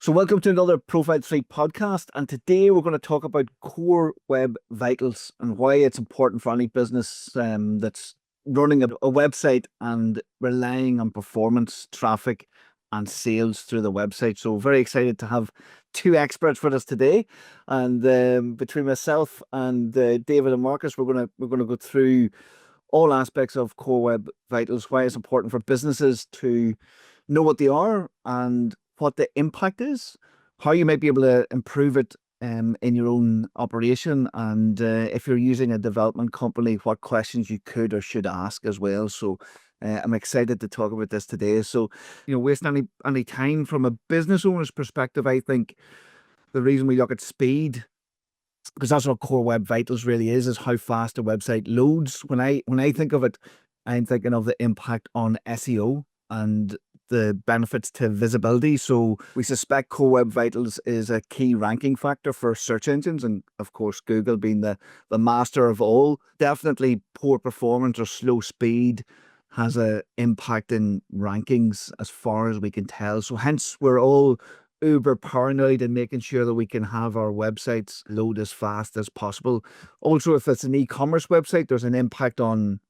So welcome to another Profile 3 podcast, and today we're going to talk about core web vitals and why it's important for any business that's running a website and relying on performance, traffic and sales through the website. So very excited to have two experts with us today, and between myself and David and Marcus, we're going to go through all aspects of core web vitals, why it's important for businesses to know what they are and what the impact is, how you might be able to improve it in your own operation, and if you're using a development company, what questions you could or should ask as well. So I'm excited to talk about this today. So, waste any time from a business owner's perspective, I think the reason we look at speed, because that's what core web vitals really is how fast a website loads. When I think of it, I'm thinking of the impact on SEO and the benefits to visibility. So we suspect core web vitals is a key ranking factor for search engines, and of course Google being the master of all. Definitely poor performance or slow speed has an impact in rankings as far as we can tell. So hence we're all uber paranoid and making sure that we can have our websites load as fast as possible. Also, if it's an e-commerce website, there's an impact on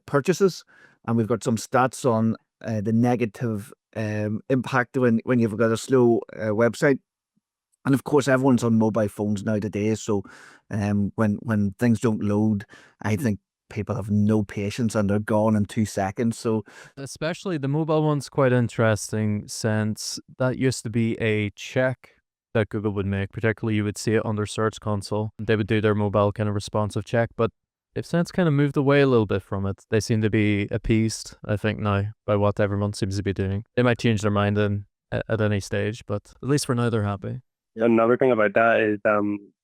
purchases, and we've got some stats on the negative impact when you've got a slow website. And of course, everyone's on mobile phones now today, so when things don't load, I think people have no patience and they're gone in 2 seconds. So especially the mobile one's quite interesting, since that used to be a check that Google would make. Particularly you would see it under Search Console. They would do their mobile kind of responsive check, but they've since kind of moved away a little bit from it. They seem to be appeased, I think, now by what everyone seems to be doing. They might change their mind at any stage, but at least for now they're happy. Another thing about that is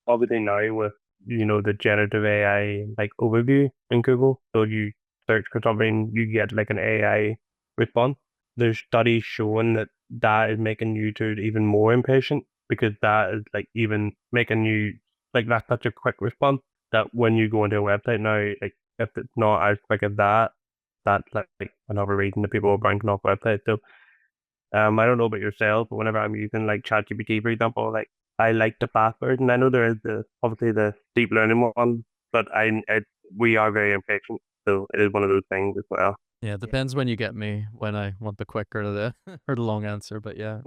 obviously now with the generative AI like overview in Google, so you search for something, you get like an AI response. There's studies showing that is making users even more impatient, because that is like even making you like that's such a quick response that when you go into a website now, like if it's not as quick as that's like another reason that people are branching off websites. So I don't know about yourself, but whenever I'm using like ChatGPT, for example, like I like the fast version. I know there is obviously the deep learning one, but we are very impatient, so it is one of those things as well. Yeah, it depends when you get me, when I want the quick or the or the long answer, but yeah.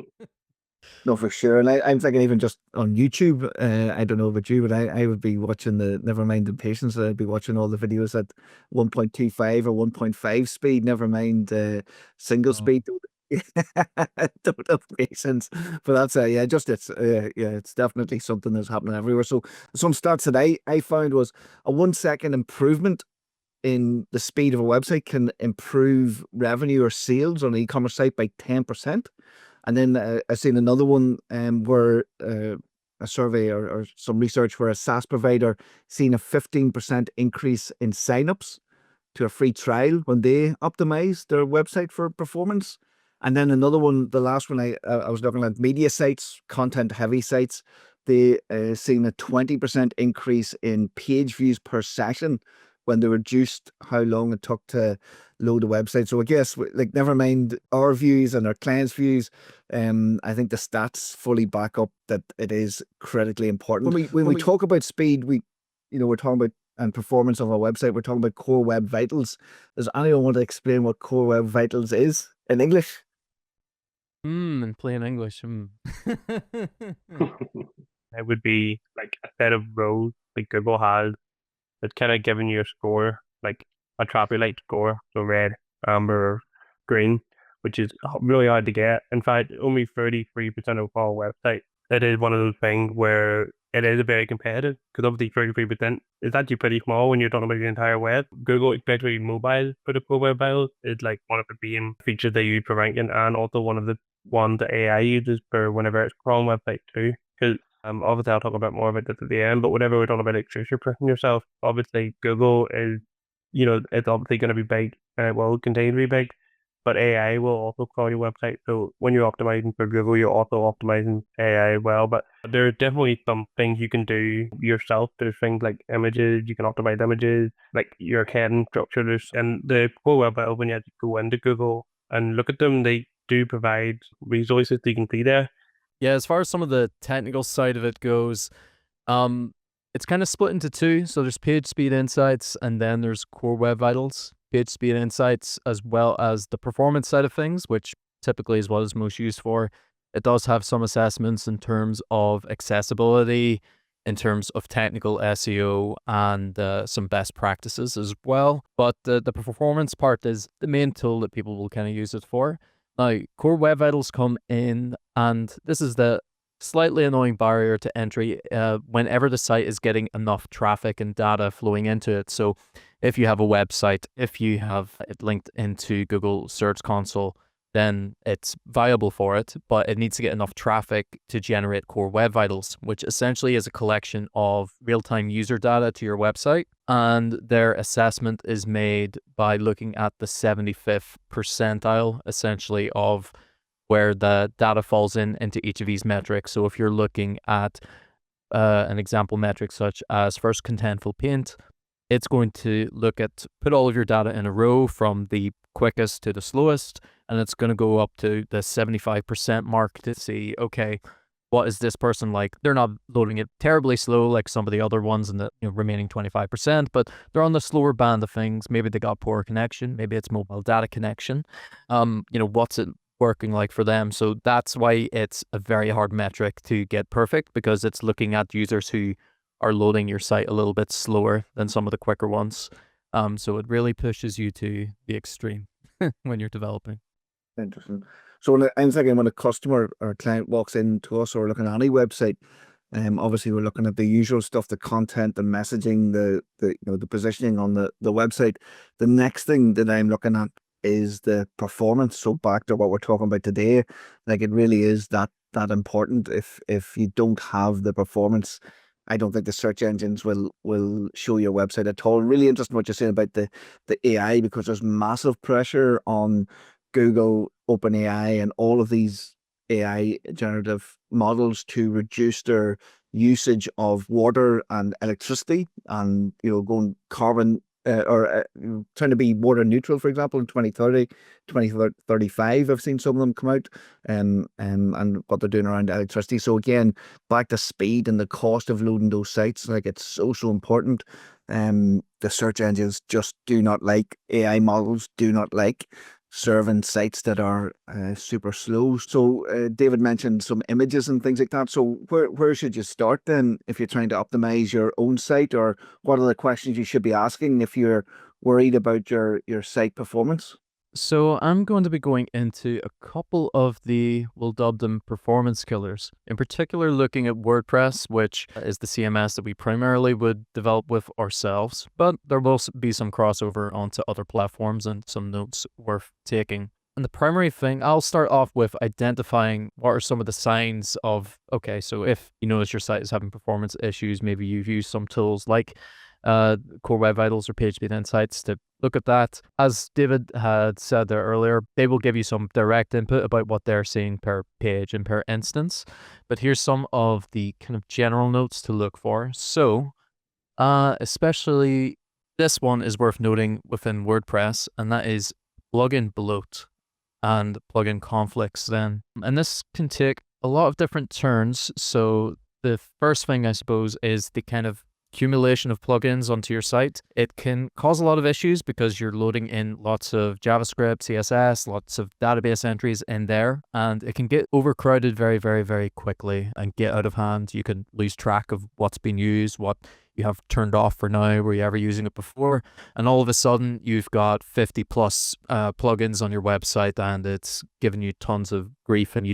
no, for sure. And I'm thinking even just on YouTube, I don't know about you, but I would be watching never mind impatience, I'd be watching all the videos at 1.25 or 1.5 speed, never mind single Oh. speed. Don't have patience. But that's it's definitely something that's happening everywhere. So some stats that I found was a 1 second improvement in the speed of a website can improve revenue or sales on an e-commerce site by 10%. And then I've seen another one where a survey or some research where a SaaS provider seen a 15% increase in signups to a free trial when they optimize their website for performance. And then another one, the last one I was looking at, media sites, content heavy sites, they seen a 20% increase in page views per session when they reduced how long it took to load a website. So I guess, like, never mind our views and our clients' views, I think the stats fully back up that it is critically important. When we talk about speed, we're talking about and performance of our website, we're talking about core web vitals. Does anyone want to explain what core web vitals is in English? In plain English. It would be like a set of rows like Google has that's kind of giving you a score, like a traffic light score, so red, amber, green, which is really hard to get. In fact, only 33% of all websites. It is one of those things where it is very competitive, because obviously 33% is actually pretty small when you're talking about the entire web. Google, especially mobile for the core web vitals, is like one of the main features they use for ranking, and also one of the ones that AI uses for whenever it's crawling websites too. Because obviously I'll talk about more of it at the end, but whenever we're talking about like future-proofing yourself, obviously Google is, it's obviously going to be big, will continue to be big, but AI will also crawl your website. So when you're optimizing for Google, you're also optimizing AI as well. But there are definitely some things you can do yourself. There's things like images, you can optimize images, like your heading structures, and the core web vitals, when you actually go into Google and look at them, they do provide resources that you can see there. Yeah, as far as some of the technical side of it goes, it's kind of split into two. So there's PageSpeed Insights, and then there's Core Web Vitals. PageSpeed Insights, as well as the performance side of things, which typically is what it's most used for. It does have some assessments in terms of accessibility, in terms of technical SEO, and some best practices as well. But the performance part is the main tool that people will kind of use it for. Now, Core Web Vitals come in, and this is the slightly annoying barrier to entry whenever the site is getting enough traffic and data flowing into it. So if you have a website, if you have it linked into Google Search Console, then it's viable for it, but it needs to get enough traffic to generate Core Web Vitals, which essentially is a collection of real-time user data to your website. And their assessment is made by looking at the 75th percentile, essentially, of where the data falls into each of these metrics. So if you're looking at an example metric such as first Contentful Paint, it's going to put all of your data in a row from the quickest to the slowest, and it's going to go up to the 75% mark to see, okay, what is this person like? They're not loading it terribly slow like some of the other ones in the remaining 25%, but they're on the slower band of things. Maybe they got poor connection. Maybe it's mobile data connection. What's it working like for them? So that's why it's a very hard metric to get perfect, because it's looking at users who are loading your site a little bit slower than some of the quicker ones. So it really pushes you to the extreme when you're developing. Interesting. So I'm thinking when a customer or a client walks into us or looking at any website, obviously we're looking at the usual stuff, the content, the messaging, the positioning on the website. The next thing that I'm looking at is the performance. So back to what we're talking about today, like it really is that important. If you don't have the performance, I don't think the search engines will show your website at all. Really interesting what you're saying about the AI, because there's massive pressure on Google, OpenAI, and all of these AI generative models to reduce their usage of water and electricity, and going carbon trying to be water neutral, for example, in 2030, 2035. I've seen some of them come out, and what they're doing around electricity. So again, back to speed and the cost of loading those sites, like it's so important. The search engines just do not like, AI models do not like serving sites that are super slow. So David mentioned some images and things like that. So where should you start then if you're trying to optimize your own site, or what are the questions you should be asking if you're worried about your site performance? So I'm going to be going into a couple of we'll dub them performance killers. In particular, looking at WordPress, which is the CMS that we primarily would develop with ourselves, but there will be some crossover onto other platforms and some notes worth taking. And the primary thing, I'll start off with identifying what are some of the signs of, okay, so if you notice your site is having performance issues, maybe you've used some tools like Core Web Vitals or PageSpeed Insights to look at that. As David had said there earlier, they will give you some direct input about what they're seeing per page and per instance. But here's some of the kind of general notes to look for. So, especially this one is worth noting within WordPress, and that is plugin bloat and plugin conflicts then. And this can take a lot of different turns. So the first thing, I suppose, is the kind of accumulation of plugins onto your site. It can cause a lot of issues because you're loading in lots of JavaScript, CSS, lots of database entries in there, and it can get overcrowded very, very, very quickly and get out of hand. You can lose track of what's been used, what you have turned off for now, were you ever using it before, and all of a sudden you've got 50 plus plugins on your website, and it's giving you tons of grief, and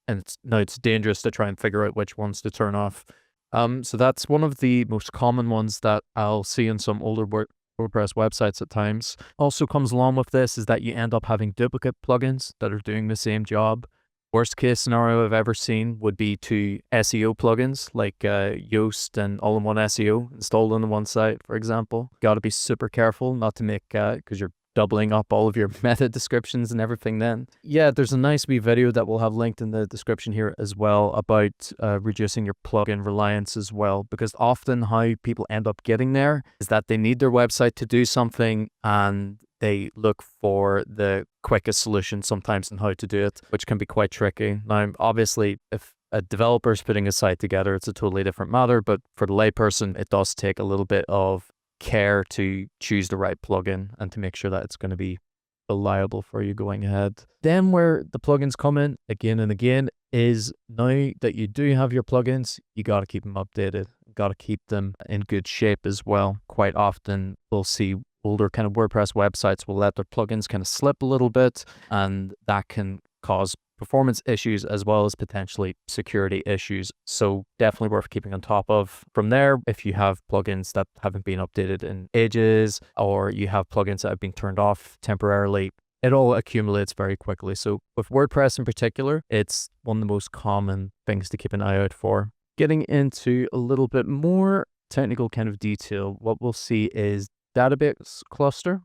it's dangerous to try and figure out which ones to turn off. So that's one of the most common ones that I'll see in some older WordPress websites at times. Also comes along with this is that you end up having duplicate plugins that are doing the same job. Worst case scenario I've ever seen would be two SEO plugins like Yoast and All-in-One SEO installed on the one site, for example. Got to be super careful not to make, because you're doubling up all of your meta descriptions and everything then. Yeah, there's a nice wee video that we'll have linked in the description here as well about reducing your plugin reliance as well, because often how people end up getting there is that they need their website to do something and they look for the quickest solution sometimes on how to do it, which can be quite tricky. Now, obviously, if a developer's putting a site together, it's a totally different matter. But for the layperson, it does take a little bit of care to choose the right plugin and to make sure that it's going to be reliable for you going ahead. Then where the plugins come in again and again is now that you do have your plugins, you got to keep them updated, got to keep them in good shape as well. Quite often we'll see older kind of WordPress websites will let their plugins kind of slip a little bit, and that can cause performance issues as well as potentially security issues. So definitely worth keeping on top of. From there, if you have plugins that haven't been updated in ages, or you have plugins that have been turned off temporarily, it all accumulates very quickly. So with WordPress in particular, it's one of the most common things to keep an eye out for. Getting into a little bit more technical kind of detail, what we'll see is database cluster.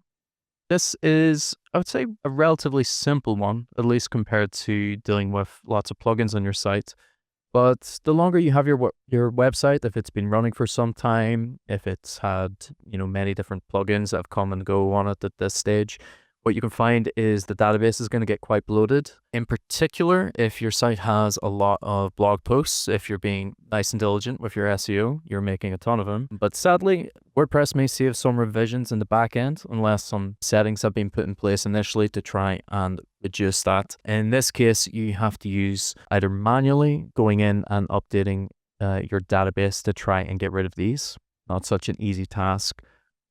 This is, I would say, a relatively simple one, at least compared to dealing with lots of plugins on your site. But the longer you have your website, if it's been running for some time, if it's had, many different plugins that have come and go on it at this stage, what you can find is the database is going to get quite bloated. In particular, if your site has a lot of blog posts, if you're being nice and diligent with your SEO, you're making a ton of them. But sadly, WordPress may see some revisions in the back end unless some settings have been put in place initially to try and reduce that. In this case, you have to use either manually going in and updating your database to try and get rid of these. Not such an easy task.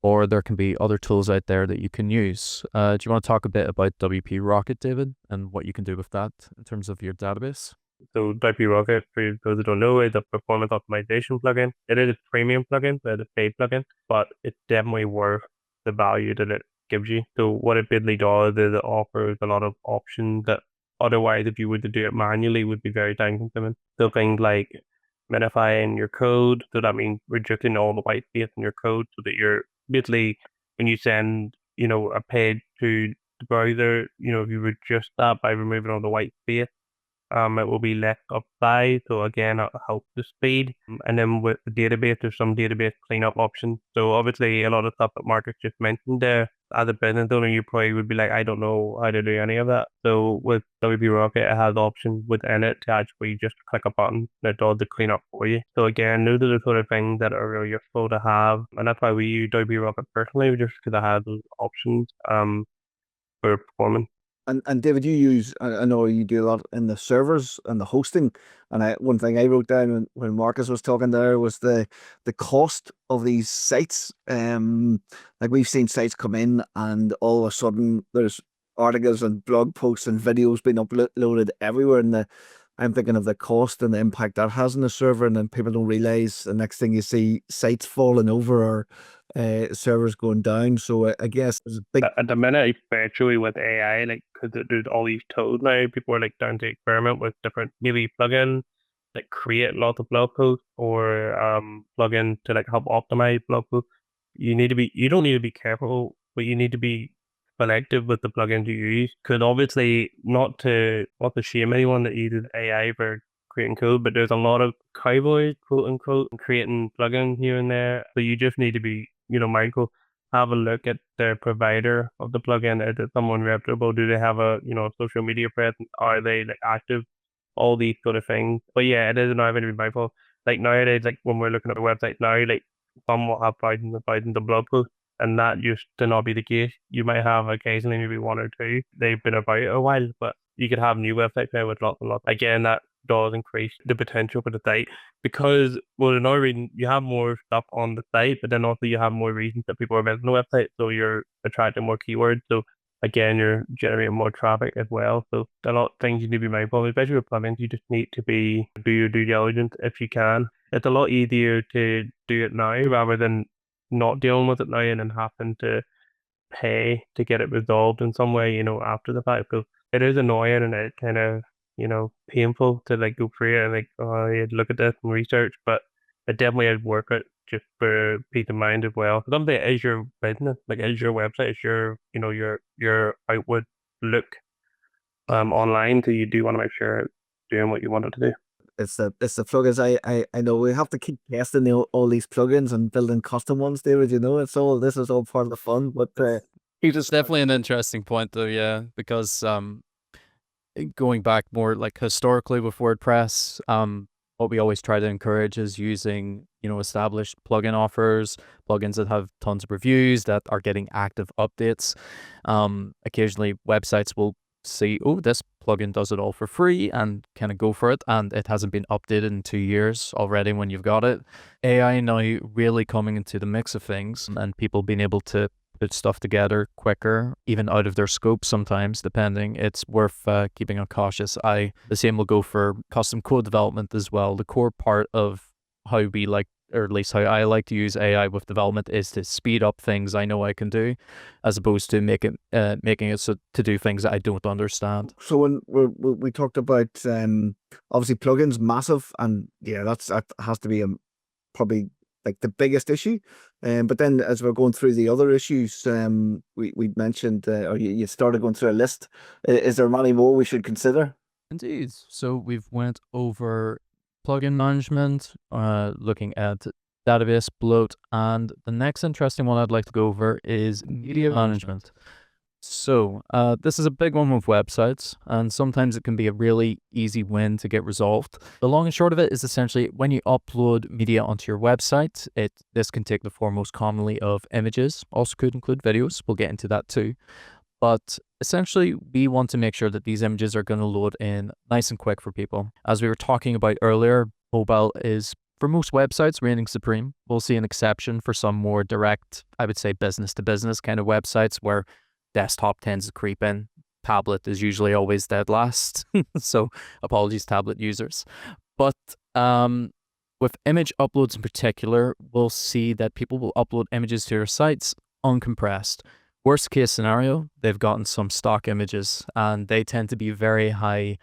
Or there can be other tools out there that you can use. Do you want to talk a bit about WP Rocket, David, and what you can do with that in terms of your database? So WP Rocket, for those who don't know, is a performance optimization plugin. It is a premium plugin, so it's a paid plugin, but it's definitely worth the value that it gives you. So what it basically does is it offers a lot of options that otherwise, if you were to do it manually, would be very time consuming. So things like minifying your code, so that means reducing all the white space in your code so that you're basically, when you send, a page to the browser, if you reduce that by removing all the white space, it will be less upside. So again, it'll help the speed. And then with the database, there's some database cleanup options. So obviously a lot of stuff that Marcus just mentioned there, as a business owner, you probably would be like, I don't know how to do any of that. So with WP Rocket, it has options within it to actually just click a button that does the cleanup for you. So again, those are the sort of things that are really useful to have. And that's why we use WP Rocket personally, just because it has those options for performance. And David, you use, I know you do a lot in the servers and the hosting. And one thing I wrote down when Marcus was talking there was the cost of these sites. Like we've seen sites come in and all of a sudden there's articles and blog posts and videos being uploaded everywhere. And I'm thinking of the cost and the impact that has on the server. And then people don't realize the next thing you see sites falling over or servers going down. So I guess there's a big... At the minute, especially with AI, like, because there's all these tools now, people are like starting to experiment with different maybe plugins that create lots of blog posts or plugins to like help optimize blog posts. You don't need to be careful, but you need to be selective with the plugins you use. Because obviously, not to shame anyone that uses AI for creating code, but there's a lot of cowboys, quote unquote, creating plugins here and there. So you just need to be, mindful. Have a look at the provider of the plugin. Is it someone reputable? Do they have a, social media presence? Are they like active? All these sort of things. But yeah, it is another to be mindful. Like nowadays, like when we're looking at the website now, like some will have thousands and thousands of blog posts, and that used to not be the case. You might have occasionally maybe one or two. They've been about a while, but you could have new websites now with lots and lots. Again, that does increase the potential for the site because, well, another reason you have more stuff on the site, but then also you have more reasons that people are visiting the website, so you're attracting more keywords. So again, you're generating more traffic as well. So a lot of things you need to be mindful of, especially with plugins. You just need to do your due diligence if you can. It's a lot easier to do it now rather than not dealing with it now and then having to pay to get it resolved in some way, after the fact. So it is annoying and it kind of, painful to like go through it and like, oh, yeah, look at this and research, but it definitely is worth it just for peace of mind as well. Something is your business, like is your website, is your, your outward look online. So you do want to make sure it's doing what you want it to do. It's the plugins. I know we have to keep testing all these plugins and building custom ones, David. This is all part of the fun. But it's definitely an interesting point, though, yeah, because Going back more like historically with WordPress, what we always try to encourage is using, established plugin offers, plugins that have tons of reviews, that are getting active updates. Occasionally websites will see, oh, this plugin does it all for free, and kind of go for it, and it hasn't been updated in 2 years already when you've got it. AI now really coming into the mix of things, and people being able to put stuff together quicker, even out of their scope sometimes, depending. It's worth keeping a cautious eye. The same will go for custom code development as well. The core part of how we like, or at least how I like to use AI with development, is to speed up things I know I can do, as opposed to making it so to do things that I don't understand. So when we talked about obviously plugins, massive, and yeah, that has to be probably like the biggest issue. But then as we're going through the other issues, we mentioned, or you started going through a list. Is there many more we should consider? Indeed. So we've went over plugin management, looking at database bloat, and the next interesting one I'd like to go over is media management. So this is a big one with websites, and sometimes it can be a really easy win to get resolved. The long and short of it is essentially when you upload media onto your website, this can take the form most commonly of images, also could include videos. We'll get into that too. But essentially, we want to make sure that these images are going to load in nice and quick for people. As we were talking about earlier, mobile is, for most websites, reigning supreme. We'll see an exception for some more direct, I would say, business-to-business kind of websites where desktop tends to creep in. Tablet is usually always dead last. So apologies, tablet users. But with image uploads in particular, we'll see that people will upload images to your sites uncompressed. Worst case scenario, they've gotten some stock images, and they tend to be very high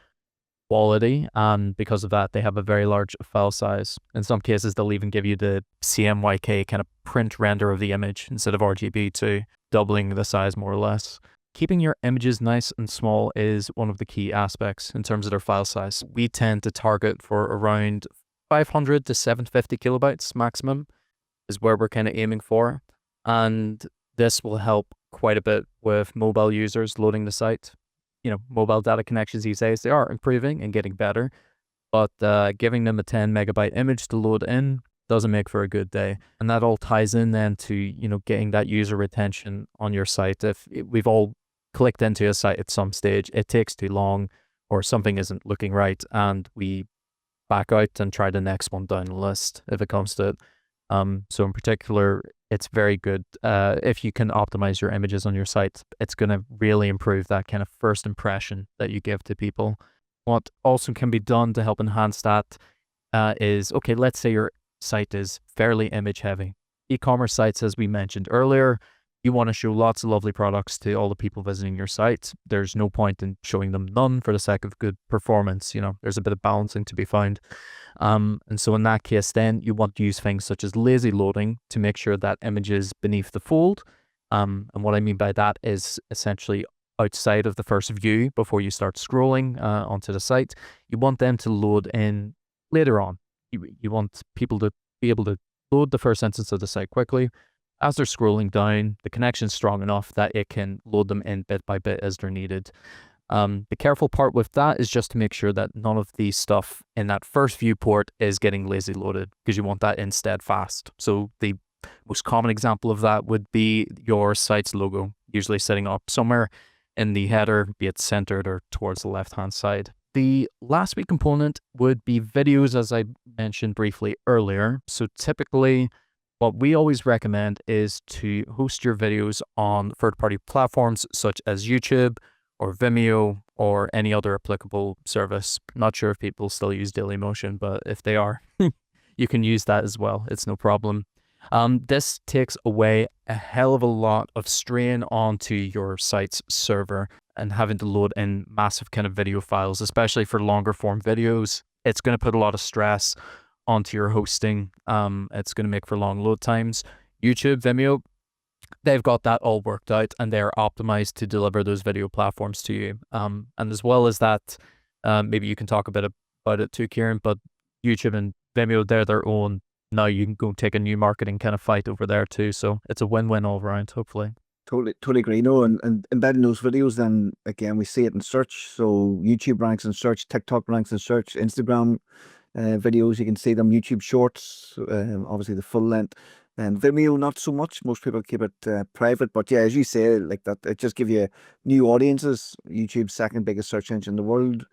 quality, and because of that, they have a very large file size. In some cases, they'll even give you the CMYK kind of print render of the image instead of RGB too, doubling the size more or less. Keeping your images nice and small is one of the key aspects in terms of their file size. We tend to target for around 500 to 750 kilobytes maximum is where we're kind of aiming for, and this will help quite a bit with mobile users loading the site. Mobile data connections these days, they are improving and getting better, but giving them a 10 megabyte image to load in doesn't make for a good day. And that all ties in then to, getting that user retention on your site. If we've all clicked into a site at some stage, it takes too long or something isn't looking right, and we back out and try the next one down the list if it comes to it. So in particular, it's very good if you can optimize your images on your site. It's going to really improve that kind of first impression that you give to people. What also can be done to help enhance that is, okay, let's say your site is fairly image heavy. E-commerce sites, as we mentioned earlier, you want to show lots of lovely products to all the people visiting your site. There's no point in showing them none for the sake of good performance. There's a bit of balancing to be found. And so in that case, then you want to use things such as lazy loading to make sure that images beneath the fold. And what I mean by that is essentially outside of the first view before you start scrolling onto the site. You want them to load in later on. You want people to be able to load the first instance of the site quickly. As they're scrolling down, the connection's strong enough that it can load them in bit by bit as they're needed. The careful part with that is just to make sure that none of the stuff in that first viewport is getting lazy loaded, because you want that instead fast. So the most common example of that would be your site's logo, usually sitting up somewhere in the header, be it centered or towards the left-hand side. The last big component would be videos, as I mentioned briefly earlier. So typically, what we always recommend is to host your videos on third-party platforms such as YouTube or Vimeo or any other applicable service. Not sure if people still use Dailymotion, but if they are, you can use that as well. It's no problem. This takes away a hell of a lot of strain onto your site's server, and having to load in massive kind of video files, especially for longer form videos. It's going to put a lot of stress onto your hosting. It's going to make for long load times. YouTube, Vimeo, they've got that all worked out, and they're optimized to deliver those video platforms to you. And as well as that, maybe you can talk a bit about it too, Kieran, but YouTube and Vimeo, they're their own. Now you can go take a new marketing kind of fight over there too. So it's a win-win all around, hopefully. Totally agree. No, and embedding those videos, then again, we see it in search. So YouTube ranks in search, TikTok ranks in search, Instagram videos, you can see them, YouTube Shorts, obviously the full length. And Vimeo, not so much. Most people keep it private. But yeah, as you say, like that, it just give you new audiences. YouTube's second biggest search engine in the world,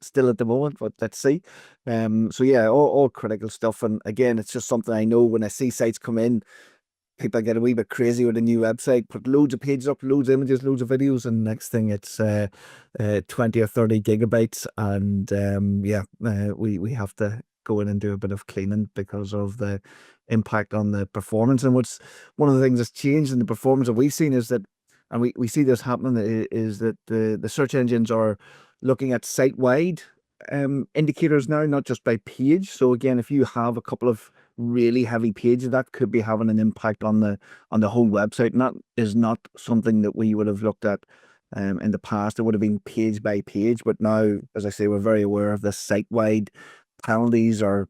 still at the moment, but let's see. So yeah, all critical stuff. And again, it's just something I know when I see sites come in, people get a wee bit crazy with a new website, put loads of pages up, loads of images, loads of videos, and next thing it's 20 or 30 gigabytes. And we have to go in and do a bit of cleaning because of the impact on the performance. And what's one of the things that's changed in the performance that we've seen is that, and we see this happening, is that the search engines are looking at site-wide indicators now, not just by page. So again, if you have a couple of really heavy pages, that could be having an impact on the whole website, and that is not something that we would have looked at in the past. It would have been page by page, but now, as I say, we're very aware of the site-wide penalties or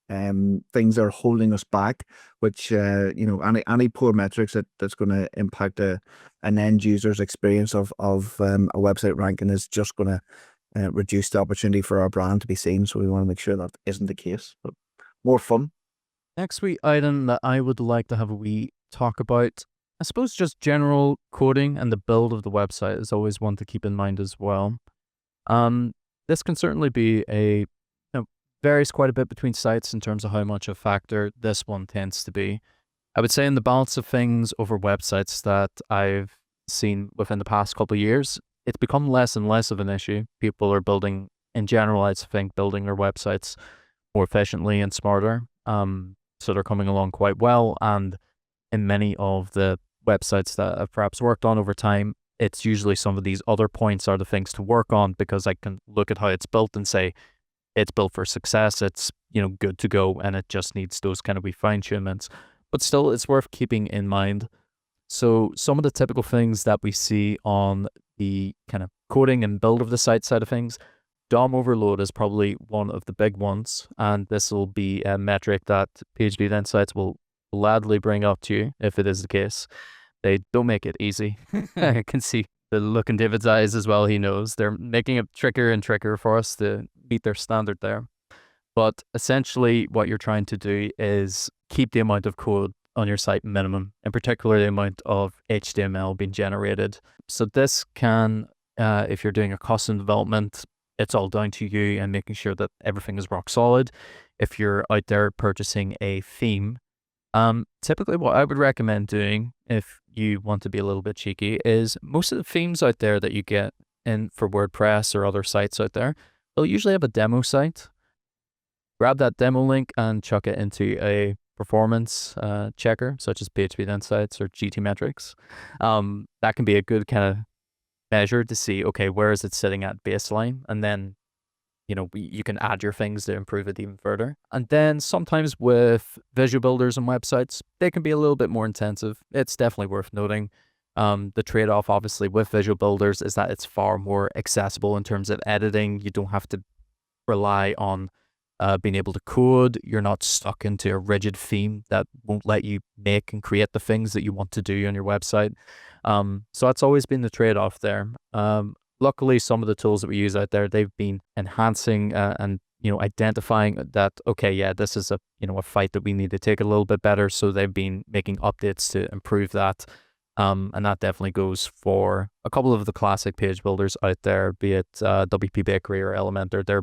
things that are holding us back, which any poor metrics that's going to impact an end user's experience of a website ranking is just going to reduce the opportunity for our brand to be seen. So we want to make sure that isn't the case. But more fun. Next wee item that I would like to have a wee talk about, I suppose just general coding and the build of the website is always one to keep in mind as well. This can certainly be varies quite a bit between sites in terms of how much a factor this one tends to be. I would say in the balance of things over websites that I've seen within the past couple of years, it's become less and less of an issue. People are building, in general, I think, building their websites more efficiently and smarter. So they're coming along quite well. And in many of the websites that I've perhaps worked on over time, it's usually some of these other points are the things to work on, because I can look at how it's built and say, it's built for success, it's good to go, and it just needs those kind of wee fine-tunements. But still, it's worth keeping in mind. So some of the typical things that we see on the kind of coding and build of the site side of things, DOM overload is probably one of the big ones, and this will be a metric that PageSpeed Insights will gladly bring up to you if it is the case. They don't make it easy. I can see the look in David's eyes as well. He knows they're making it trickier and trickier for us to meet their standard there. But essentially what you're trying to do is keep the amount of code on your site minimum, in particular the amount of HTML being generated. So this can, if you're doing a custom development, it's all down to you and making sure that everything is rock solid. If you're out there purchasing a theme, typically what I would recommend doing if you want to be a little bit cheeky is most of the themes out there that you get in for WordPress or other sites out there, they'll usually have a demo site. Grab that demo link and chuck it into a performance checker such as PageSpeed Insights or GTmetrix. That can be a good kind of measure to see, okay, where is it sitting at baseline? And then you can add your things to improve it even further. And then sometimes with visual builders and websites, they can be a little bit more intensive. It's definitely worth noting. The trade-off, obviously, with visual builders is that it's far more accessible in terms of editing. You don't have to rely on being able to code. You're not stuck into a rigid theme that won't let you make and create the things that you want to do on your website. So that's always been the trade-off there. Luckily, some of the tools that we use out there, they've been enhancing and identifying that, okay, yeah, this is a fight that we need to take a little bit better. So they've been making updates to improve that. And that definitely goes for a couple of the classic page builders out there, be it WP Bakery or Elementor. They're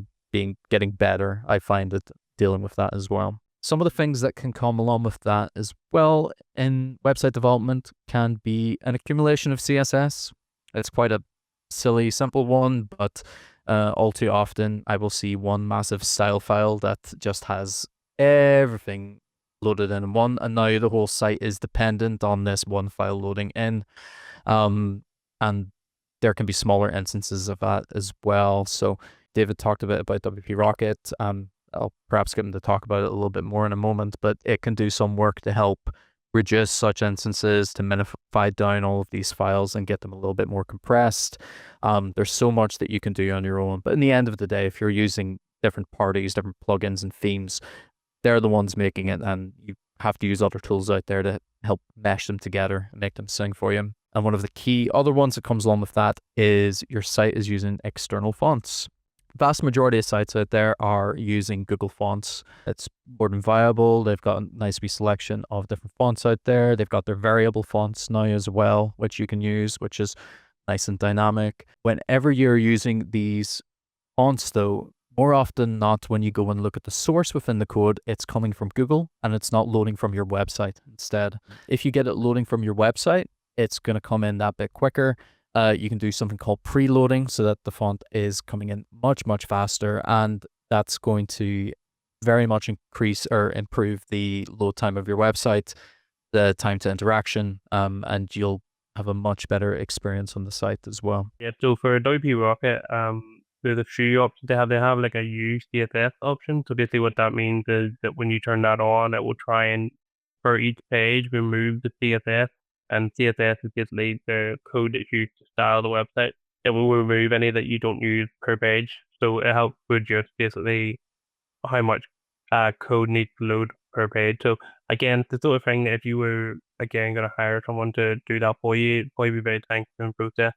getting better, I find, at dealing with that as well. Some of the things that can come along with that as well in website development can be an accumulation of CSS. It's quite a silly, simple one, but all too often I will see one massive style file that just has everything loaded in one, and now the whole site is dependent on this one file loading in. And there can be smaller instances of that as well. So David talked a bit about WP Rocket. I'll perhaps get him to talk about it a little bit more in a moment, but it can do some work to help reduce such instances, to minify down all of these files and get them a little bit more compressed. There's so much that you can do on your own, but in the end of the day, if you're using different parties, different plugins and themes, they're the ones making it, and you have to use other tools out there to help mesh them together and make them sing for you. And one of the key other ones that comes along with that is your site is using external fonts. Vast majority of sites out there are using Google fonts. It's more than viable. They've got a nice wee selection of different fonts out there. They've got their variable fonts now as well, which you can use, which is nice and dynamic. Whenever you're using these fonts though, more often not, when you go and look at the source within the code, it's coming from Google and it's not loading from your website instead. If you get it loading from your website, it's going to come in that bit quicker. You can do something called preloading so that the font is coming in much, much faster, and that's going to very much increase or improve the load time of your website, the time to interaction, and you'll have a much better experience on the site as well. Yeah, so for Adobe Rocket, there's a few options they have. They have like a use CSS option. So basically what that means is that when you turn that on, it will try and, for each page, remove the CSS. And CSS is basically the code that's used to style the website. It will remove any that you don't use per page. So it helps reduce basically how much code needs to load per page. So again, the sort of thing that if you were again going to hire someone to do that for you, it'd probably be very time consuming process.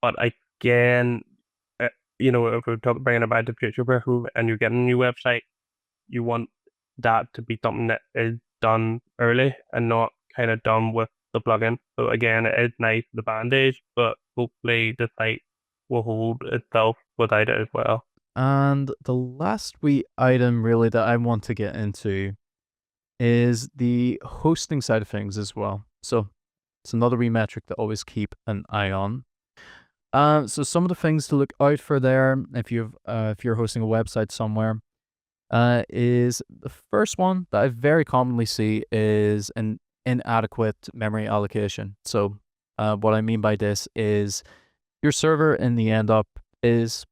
But again, you know, if we're bringing about the future proof and you're getting a new website, you want that to be something that is done early and not kind of done with the plugin. So again, it is nice the band-aid, but hopefully the site will hold itself without it as well. And the last wee item really that I want to get into is the hosting side of things as well. So it's another wee metric to always keep an eye on. So some of the things to look out for there, if you're hosting a website somewhere, is the first one that I very commonly see is an inadequate memory allocation. So what I mean by this is your server in the end up is,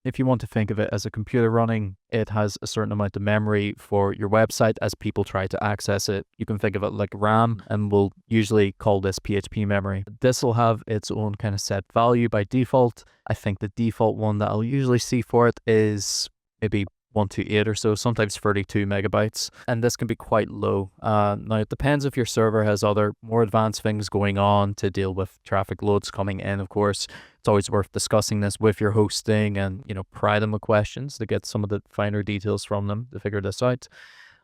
if you want to think of it as a computer running, it has a certain amount of memory for your website as people try to access it. You can think of it like RAM, and we'll usually call this PHP memory. This will have its own kind of set value by default. I think the default one that I'll usually see for it is maybe 128 or so, sometimes 32 megabytes, and this can be quite low. Now it depends if your server has other more advanced things going on to deal with traffic loads coming in. Of course, it's always worth discussing this with your hosting and, you know, pry them with questions to get some of the finer details from them to figure this out.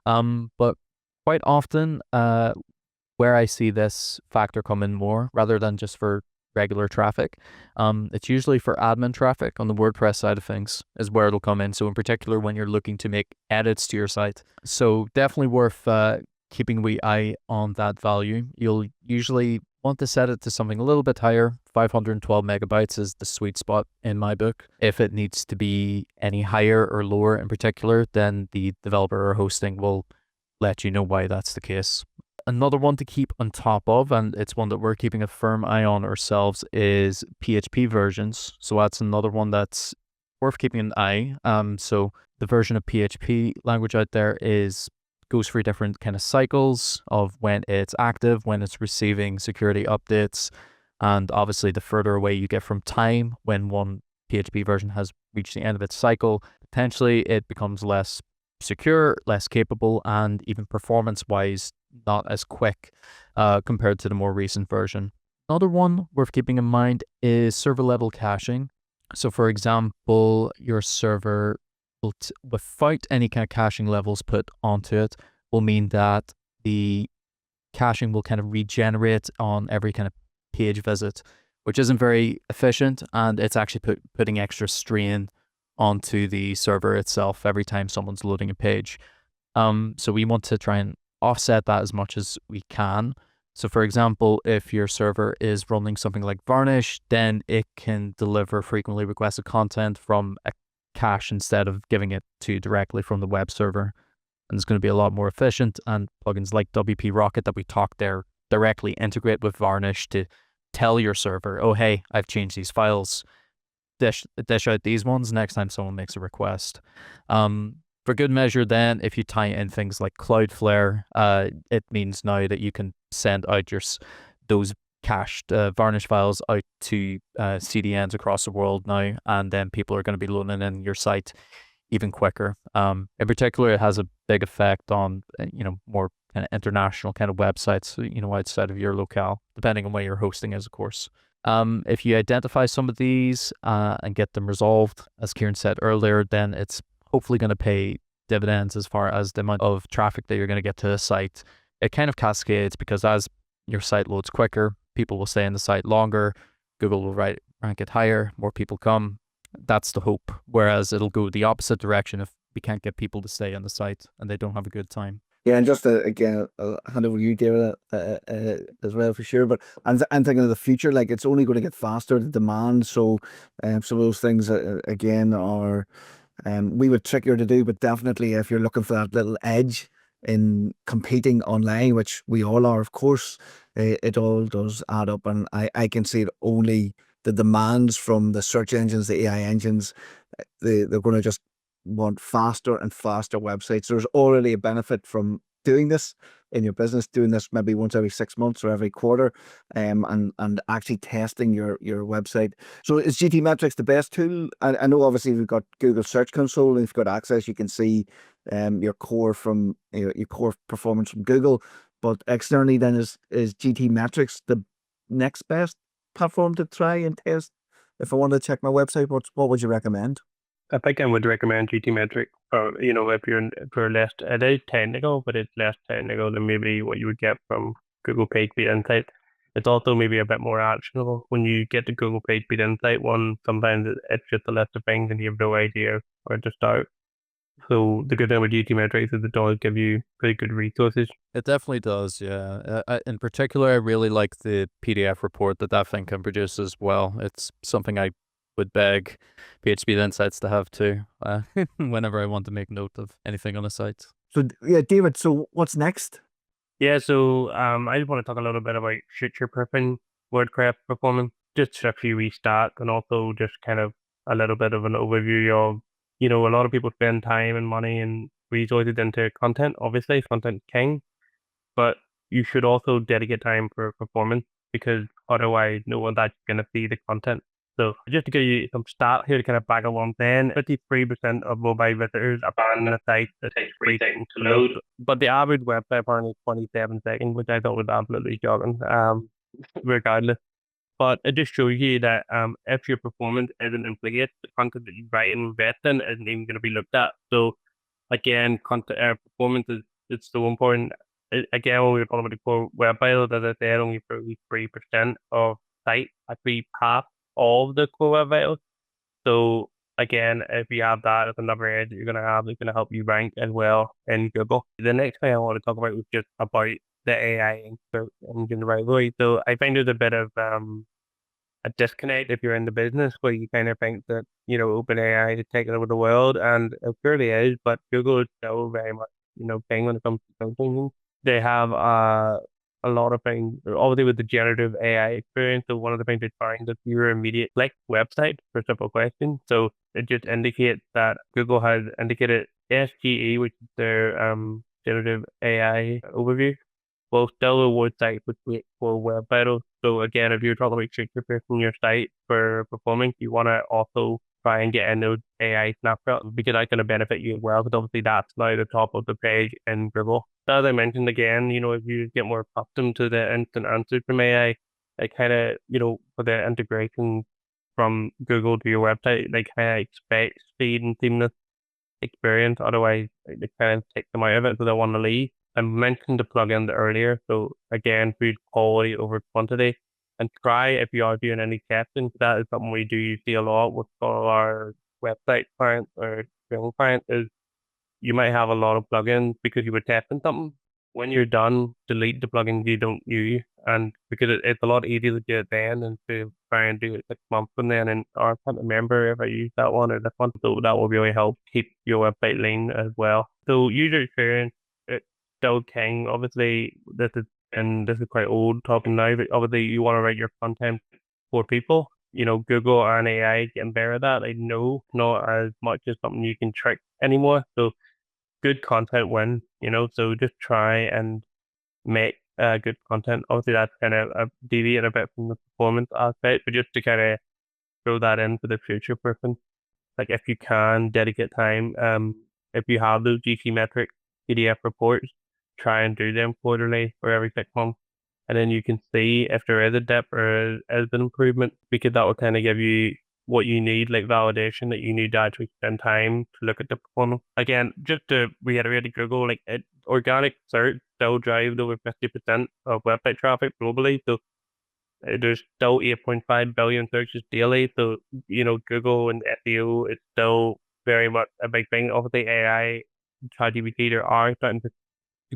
But quite often, where I see this factor come in more, rather than just for regular traffic, it's usually for admin traffic on the WordPress side of things is where it'll come in. So in particular, when you're looking to make edits to your site. So definitely worth keeping a wee eye on that value. You'll usually want to set it to something a little bit higher. 512 megabytes is the sweet spot in my book. If it needs to be any higher or lower in particular, then the developer or hosting will let you know why that's the case. Another one to keep on top of, and it's one that we're keeping a firm eye on ourselves, is PHP versions. So that's another one that's worth keeping an eye. So the version of PHP language out there goes through different kind of cycles of when it's active, when it's receiving security updates, and obviously the further away you get from time when one PHP version has reached the end of its cycle, potentially it becomes less secure, less capable, and even performance-wise not as quick compared to the more recent version. Another one worth keeping in mind is server level caching. So for example, your server will without any kind of caching levels put onto it will mean that the caching will kind of regenerate on every kind of page visit, which isn't very efficient, and it's actually putting extra strain onto the server itself every time someone's loading a page. So we want to try and offset that as much as we can. So for example, if your server is running something like Varnish, then it can deliver frequently requested content from a cache instead of giving it to directly from the web server. And it's going to be a lot more efficient, and plugins like WP Rocket that we talked there directly integrate with Varnish to tell your server, oh hey, I've changed these files, dish out these ones next time someone makes a request. For good measure then, if you tie in things like Cloudflare, it means now that you can send out those cached Varnish files out to CDNs across the world now, and then people are going to be loading in your site even quicker. In particular, it has a big effect on more kind of international kind of websites, outside of your locale, depending on where your hosting is, of course. If you identify some of these and get them resolved, as Kieran said earlier, then it's hopefully going to pay dividends as far as the amount of traffic that you're going to get to the site. It kind of cascades, because as your site loads quicker, people will stay on the site longer, Google will rank it higher, more people come. That's the hope. Whereas it'll go the opposite direction if we can't get people to stay on the site and they don't have a good time. Yeah, and just again, I'll hand over to you, David, as well for sure. But I'm thinking of the future, like it's only going to get faster, the demand. So, some of those things again are we would trickier to do, but definitely if you're looking for that little edge in competing online, which we all are, of course, it all does add up, and I can see it only the demands from the search engines, the AI engines, they're going to just want faster and faster websites. There's already a benefit from doing this in your business, doing this maybe once every 6 months or every quarter, and actually testing your website. So is GT Metrics the best tool? I know obviously we've got Google Search Console, and if you've got access, you can see your core from your core performance from Google. But externally, then is GT Metrics the next best platform to try and test? If I want to check my website, what would you recommend? I think I would recommend GT Metric, or if you're less, it is technical, but it's less technical than maybe what you would get from Google PageSpeed Insights. It's also maybe a bit more actionable. When you get the Google PageSpeed Insight one, sometimes it's just a list of things and you have no idea where to start. So the good thing with GT Metrics is it does give you pretty good resources. It definitely does, yeah. In particular, I really like the PDF report that thing can produce as well. It's something I would beg PageSpeed Insights to have too, whenever I want to make note of anything on a site. So yeah, David, so what's next? Yeah, so I just want to talk a little bit about future-proofing WordPress performance, just a few wee stats, and also just kind of a little bit of an overview of, a lot of people spend time and money and resources into content. Obviously, content king, but you should also dedicate time for performance, because otherwise no one's actually going to see the content. So just to give you some stats here to kind of back up what I'm saying, 53% of mobile visitors abandon a site that takes 3 seconds to load, but the average website apparently is 27 seconds, which I thought was absolutely shocking, regardless. But it just shows you that if your performance isn't in place, the content that you write and invest in isn't even going to be looked at. So again, content performance is so important. Again, when we were talking about the core web vitals, as I said, only 33% of sites actually pass all of the core web vitals. So again, if you have that as another edge that you're going to have, it's going to help you rank as well in Google. The next thing I want to talk about was just about the AI engine right away. So I find there's a bit of a disconnect if you're in the business, where you kind of think that, OpenAI is taking over the world, and it clearly is, but Google is still very much, king when it comes to thinking. They have a lot of things, obviously with the generative AI experience. So one of the things they find is your immediate click website for simple questions. So it just indicates that Google has indicated SGE, which is their generative AI overview, will still reward sites with great for web vitals. So again, if you're talking about future-proofing your site for performance, you want to also try and get in those AI snapshots, because that's going to benefit you as well, because obviously that's now the top of the page in Google. As I mentioned again, if you get more accustomed to the instant answers from AI, it kind of, for the integration from Google to your website, they kind of expect speed and seamless experience. Otherwise, they kind of take them out of it, so they want to leave. I mentioned the plugins earlier, so again, food quality over quantity. And try, if you are doing any testing, that is something we do see a lot with all our website clients or film clients, is you might have a lot of plugins because you were testing something. When you're done, delete the plugins you don't use, and because it's a lot easier to do it then than to try and do it 6 months from then. And I can't remember if I used that one or this one, so that will really help keep your website lean as well. So user experience, it's still king. Obviously, this is quite old talking now, but obviously you want to write your content for people. Google and AI getting better at that. I know not as much as something you can trick anymore. So good content wins, so just try and make good content. Obviously, that's kind of deviate a bit from the performance aspect, but just to kind of throw that in for the future person. Like, if you can dedicate time, if you have those GT metric PDF reports, try and do them quarterly or every 6 months. And then you can see if there is a dip or is an improvement, because that will kind of give you what you need, like validation that you need to actually spend time to look at the performance. Again, just to reiterate, Google, like organic search still drives over 50% of website traffic globally. So there's still 8.5 billion searches daily. So, Google and SEO is still very much a big thing. Obviously, AI, ChatGPT, there are starting to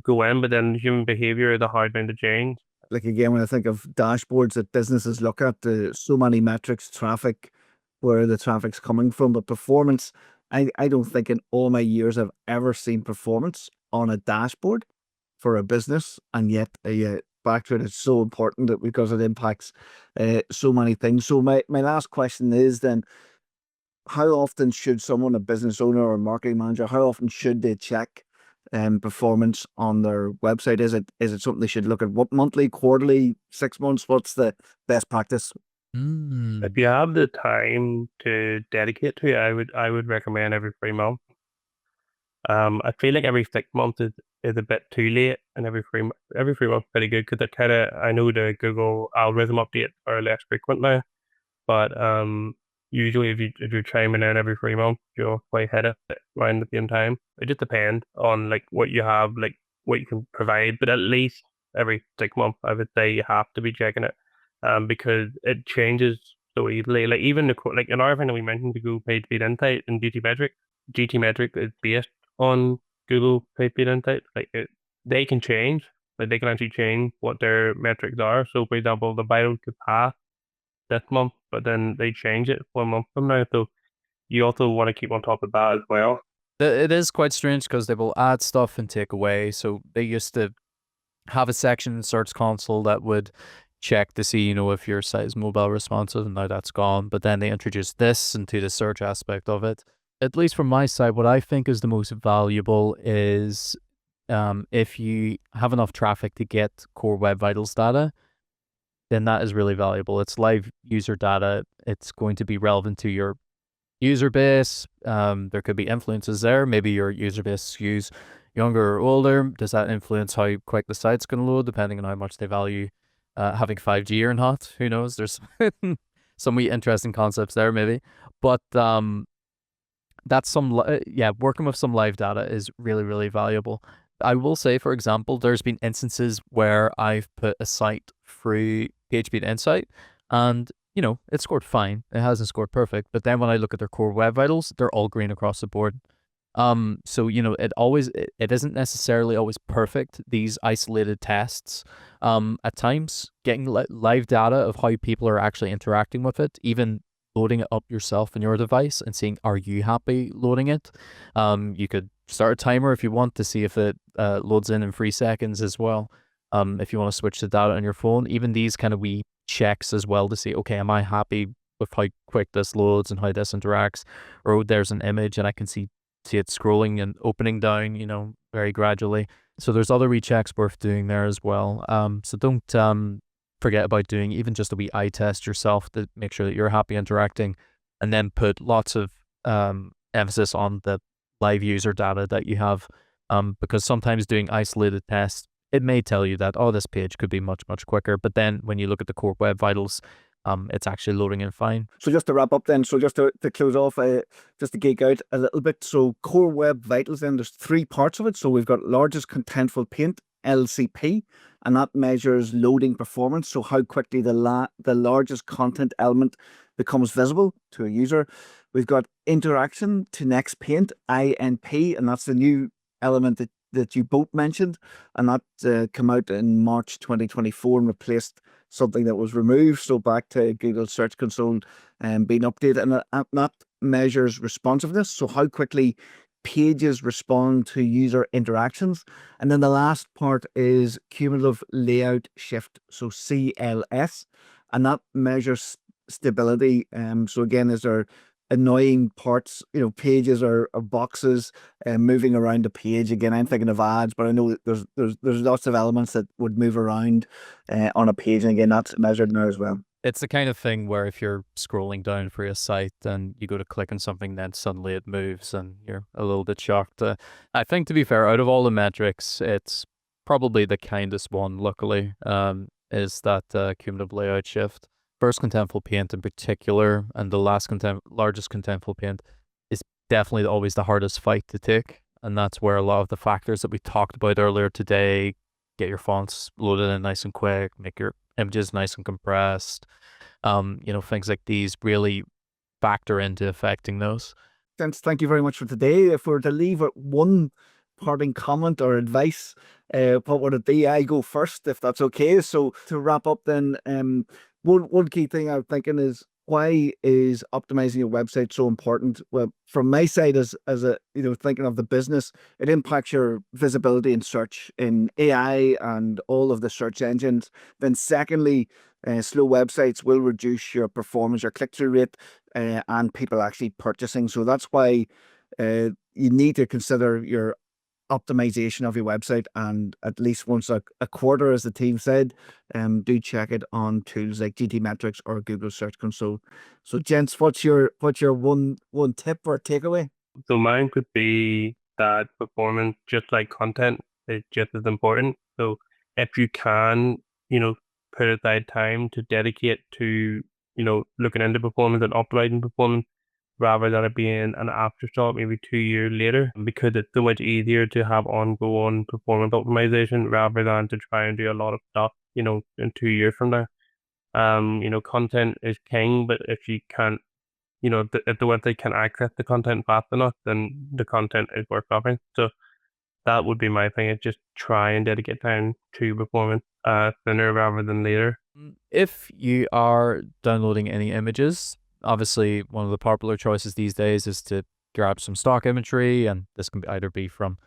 go in, but then human behavior is a hard thing to change. Like again, when I think of dashboards that businesses look at, so many metrics, traffic, where the traffic's coming from, but performance, I don't think in all my years I've ever seen performance on a dashboard for a business, and yet back to it, it's so important that because it impacts so many things. So my last question is then, how often should someone, a business owner or marketing manager, how often should they check performance on their website? Is it something they should look at? What, monthly, quarterly, 6 months? What's the best practice? If you have the time to dedicate to it, I would recommend every 3 months. I feel like every 6 months is a bit too late, and every 3 months is pretty good, because I know the Google algorithm updates are less frequent now, but usually if you're chiming in every 3 months, you'll quite hit it around the same time. It just depends on like what you have, like what you can provide, but at least every 6 months, I would say you have to be checking it, because it changes so easily. Like even like another thing that we mentioned, to Google PageSpeed Insights and GT metric is based on Google PageSpeed Insights. Like they can change, like they can actually change what their metrics are. So for example, the bio could pass this month, but then they change it 1 month from now. So you also want to keep on top of that as well. It is quite strange because they will add stuff and take away. So they used to have a section in Search Console that would check to see, if your site is mobile responsive, and now that's gone. But then they introduced this into the search aspect of it. At least from my side, what I think is the most valuable is if you have enough traffic to get core web vitals data, then that is really valuable. It's live user data. It's going to be relevant to your user base. There could be influences there. Maybe your user base skews younger or older. Does that influence how quick the site's going to load, depending on how much they value having 5G or not? Who knows? There's some wee interesting concepts there, maybe. But that's working with some live data is really, really valuable. I will say, for example, there's been instances where I've put a site through PageSpeed Insight and, it scored fine. It hasn't scored perfect. But then when I look at their core web vitals, they're all green across the board. So, it isn't necessarily always perfect, these isolated tests. At times, getting live data of how people are actually interacting with it, even loading it up yourself on your device and seeing, are you happy loading it? You could start a timer if you want to see if it loads in 3 seconds as well. If you want to switch the data on your phone, even these kind of wee checks as well to see, okay, am I happy with how quick this loads and how this interacts? Or there's an image and I can see it scrolling and opening down, very gradually. So there's other wee checks worth doing there as well. So don't forget about doing even just a wee eye test yourself to make sure that you're happy interacting, and then put lots of emphasis on the live user data that you have, because sometimes doing isolated tests, it may tell you that, oh, this page could be much, much quicker. But then when you look at the core web vitals, it's actually loading in fine. So just to wrap up then, so just to close off, just to geek out a little bit. So core web vitals then, there's 3 parts of it. So we've got largest Contentful Paint, LCP, and that measures loading performance. So how quickly the largest content element becomes visible to a user. We've got interaction to next paint, INP, and that's the new element that you both mentioned, and that came out in March 2024 and replaced something that was removed. So back to Google Search Console and being updated, and that measures responsiveness. So how quickly pages respond to user interactions. And then the last part is Cumulative Layout Shift, so CLS, and that measures stability. So again, is there annoying parts, pages or boxes moving around the page? Again, I'm thinking of ads, but I know that there's lots of elements that would move around on a page, and again, that's measured now as well. It's the kind of thing where if you're scrolling down for a site and you go to click on something, then suddenly it moves and you're a little bit shocked. I think, to be fair, out of all the metrics, it's probably the kindest one, luckily, is that Cumulative Layout Shift. First Contentful Paint in particular, and the largest Contentful Paint is definitely always the hardest fight to take. And that's where a lot of the factors that we talked about earlier today, get your fonts loaded in nice and quick, make your images nice and compressed, things like these really factor into affecting those. Gents, thank you very much for today. If we were to leave it one parting comment or advice, what would it be? I go first, if that's okay. So to wrap up then, one key thing I'm thinking is, why is optimizing your website so important? Well, from my side, as a thinking of the business, it impacts your visibility in search in AI and all of the search engines. Then secondly, slow websites will reduce your performance, your click-through rate, and people actually purchasing. So that's why you need to consider your optimization of your website, and at least once a quarter, as the team said, do check it on tools like GTmetrix or Google Search Console. So gents, what's your one tip or takeaway? So mine could be that performance, just like content, is just as important. So if you can, put aside time to dedicate to, looking into performance and optimizing performance, rather than it being an afterthought maybe 2 years later, because it's so much easier to have ongoing performance optimization rather than to try and do a lot of stuff, in 2 years from now. Content is king, but if you can't, if the website can access the content fast enough, then the content is worth nothing. So that would be my thing, is just try and dedicate time to performance sooner rather than later. If you are downloading any images, obviously one of the popular choices these days is to grab some stock imagery, and this can either be from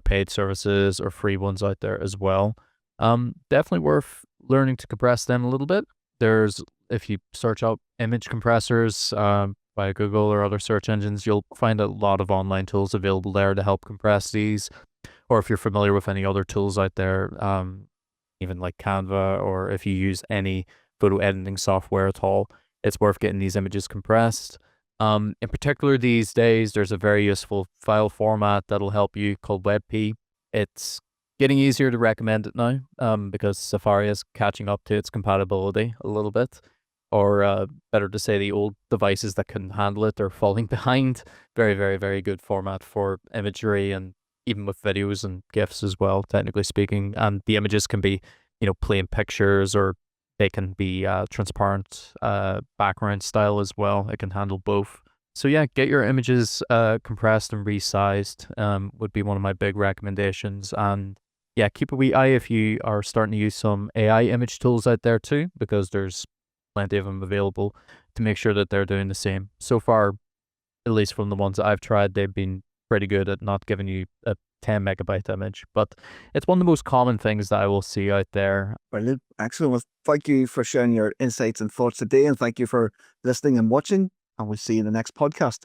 paid services or free ones out there as well. Definitely worth learning to compress them a little bit. If you search out image compressors by Google or other search engines, you'll find a lot of online tools available there to help compress these. Or if you're familiar with any other tools out there, even like Canva, or if you use any photo editing software at all, it's worth getting these images compressed. In particular these days, there's a very useful file format that'll help you called WebP. It's getting easier to recommend it now because Safari is catching up to its compatibility a little bit. Or better to say, the old devices that can handle it are falling behind. Very, very, very good format for imagery, and even with videos and GIFs as well, technically speaking. And the images can be, plain pictures, or they can be transparent background style as well. It can handle both. So yeah, get your images compressed and resized would be one of my big recommendations. And yeah, keep a wee eye if you are starting to use some AI image tools out there too, because there's plenty of them available, to make sure that they're doing the same. So far, at least from the ones that I've tried, they've been pretty good at not giving you a 10 megabyte image, but it's one of the most common things that I will see out there. Brilliant. Excellent. Well, thank you for sharing your insights and thoughts today, and thank you for listening and watching, and we'll see you in the next podcast.